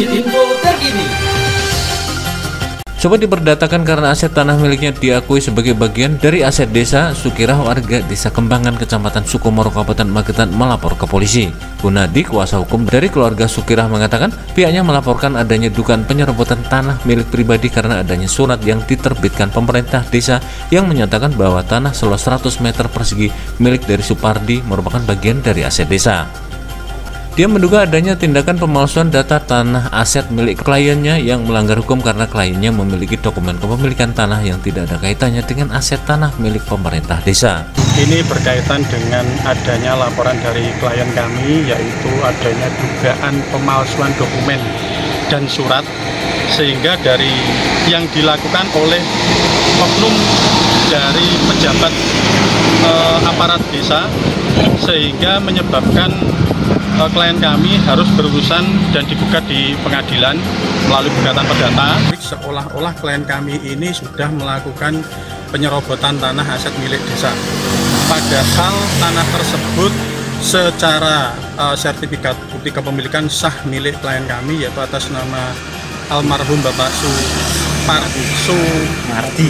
Info terkini. Coba diperdatakan karena aset tanah miliknya diakui sebagai bagian dari aset desa. Sukirah, warga Desa Kembangan, Kecamatan Sukomoro, Kabupaten Magetan melapor ke polisi. Gunadi, kuasa hukum dari keluarga Sukirah, mengatakan pihaknya melaporkan adanya dugaan penyerobotan tanah milik pribadi karena adanya surat yang diterbitkan pemerintah desa yang menyatakan bahwa tanah seluas 100 meter persegi milik dari Supardi merupakan bagian dari aset desa. Dia menduga adanya tindakan pemalsuan data tanah aset milik kliennya yang melanggar hukum karena kliennya memiliki dokumen kepemilikan tanah yang tidak ada kaitannya dengan aset tanah milik pemerintah desa. Ini berkaitan dengan adanya laporan dari klien kami, yaitu adanya dugaan pemalsuan dokumen dan surat, sehingga dari yang dilakukan oleh oknum dari pejabat aparat desa, sehingga menyebabkan klien kami harus berurusan dan digugat di pengadilan melalui gugatan perdata. Seolah-olah klien kami ini sudah melakukan penyerobotan tanah aset milik desa. Padahal tanah tersebut secara sertifikat bukti kepemilikan sah milik klien kami, yaitu atas nama almarhum Bapak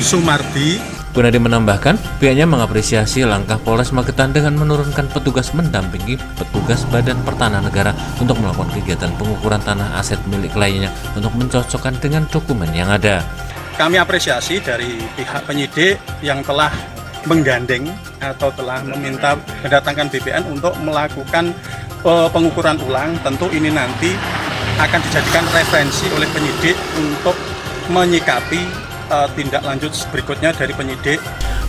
Sumardi. Gunadi menambahkan, pihaknya mengapresiasi langkah Polres Magetan dengan menurunkan petugas mendampingi petugas Badan Pertanahan Negara untuk melakukan kegiatan pengukuran tanah aset milik kliennya untuk mencocokkan dengan dokumen yang ada. Kami apresiasi dari pihak penyidik yang telah menggandeng atau telah meminta mendatangkan BPN untuk melakukan pengukuran ulang. Tentu ini nanti akan dijadikan referensi oleh penyidik untuk menyikapi tindak lanjut berikutnya dari penyidik.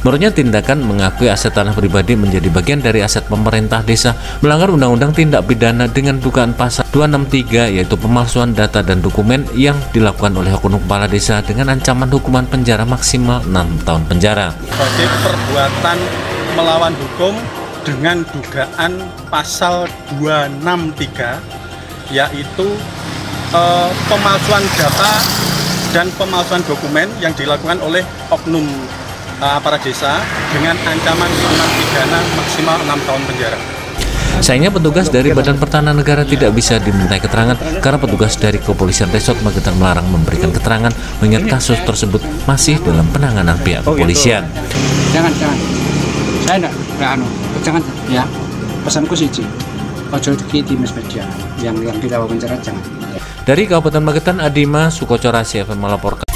Menurutnya, tindakan mengakui aset tanah pribadi menjadi bagian dari aset pemerintah desa melanggar Undang-Undang Tindak Pidana dengan dugaan pasal 263, yaitu pemalsuan data dan dokumen yang dilakukan oleh oknum kepala desa dengan ancaman hukuman penjara maksimal 6 tahun penjara. Sebagai perbuatan melawan hukum dengan dugaan pasal 263, yaitu pemalsuan data dan pemalsuan dokumen yang dilakukan oleh oknum aparat desa dengan ancaman hukuman pidana maksimal 6 tahun penjara. Sayangnya petugas dari Badan Pertanahan Negara tidak bisa dimintai keterangan karena petugas dari Kepolisian Resort Magetan melarang memberikan keterangan mengingat kasus tersebut masih dalam penanganan pihak kepolisian. Jangan. Saya jangan ya. Pesanku siji. Ojo dikiti Mas media yang kita wawancara jangan. Dari Kabupaten Magetan, Adima Sukoco, Rahasia FM melaporkan.